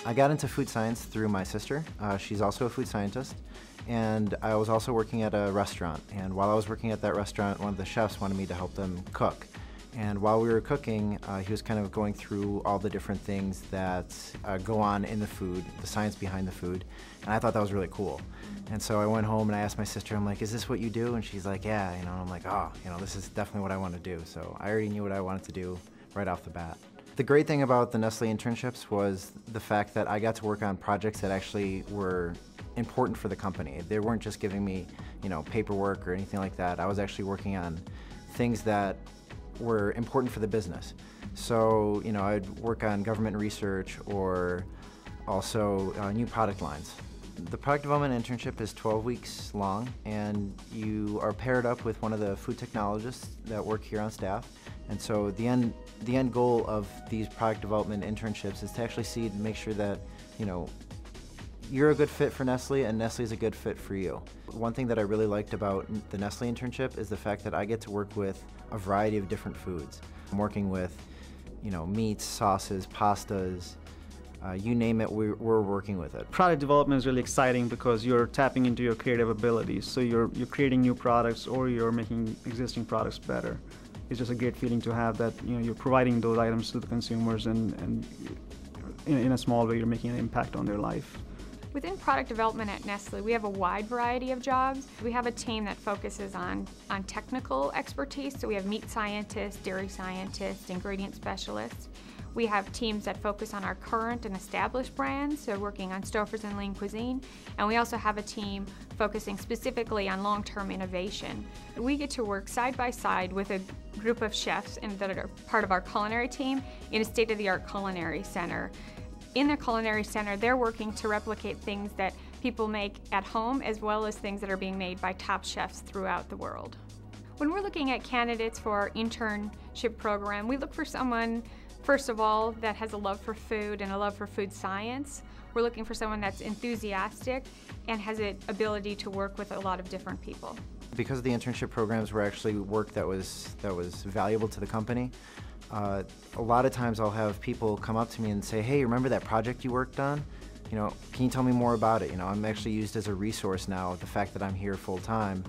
I got into food science through my sister. She's also a food scientist, and I was also working at a restaurant. And while I was working at that restaurant, one of the chefs wanted me to help them cook. And while we were cooking, he was kind of going through all the different things that go on in the food, the science behind the food, and I thought that was really cool. And so I went home and I asked my sister, I'm like, is this what you do? And she's like, yeah, and I'm like, oh, this is definitely what I want to do. So I already knew what I wanted to do right off the bat. The great thing about the Nestle internships was the fact that I got to work on projects that actually were important for the company. They weren't just giving me, paperwork or anything like that. I was actually working on things that were important for the business. So, I'd work on government research or also new product lines. The product development internship is 12 weeks long, and you are paired up with one of the food technologists that work here on staff. And so the end goal of these product development internships is to actually see and make sure that, you're a good fit for Nestle and Nestle is a good fit for you. One thing that I really liked about the Nestle internship is the fact that I get to work with a variety of different foods. I'm working with, meats, sauces, pastas, you name it, we're working with it. Product development is really exciting because you're tapping into your creative abilities. So you're creating new products or you're making existing products better. It's just a great feeling to have that, you're providing those items to the consumers and in a small way you're making an impact on their life. Within product development at Nestle, we have a wide variety of jobs. We have a team that focuses on technical expertise, so we have meat scientists, dairy scientists, ingredient specialists. We have teams that focus on our current and established brands, so working on Stouffer's and Lean Cuisine. And we also have a team focusing specifically on long-term innovation. We get to work side by side with a group of chefs that are part of our culinary team in a state-of-the-art culinary center. In the culinary center, they're working to replicate things that people make at home as well as things that are being made by top chefs throughout the world. When we're looking at candidates for our internship program, we look for someone, first of all, that has a love for food and a love for food science. We're looking for someone that's enthusiastic and has an ability to work with a lot of different people. Because the internship programs were actually work that was valuable to the company, a lot of times I'll have people come up to me and say, hey, remember that project you worked on? Can you tell me more about it? I'm actually used as a resource now, the fact that I'm here full-time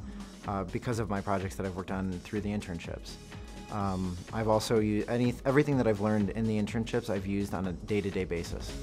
because of my projects that I've worked on through the internships. I've also used everything that I've learned in the internships I've used on a day-to-day basis.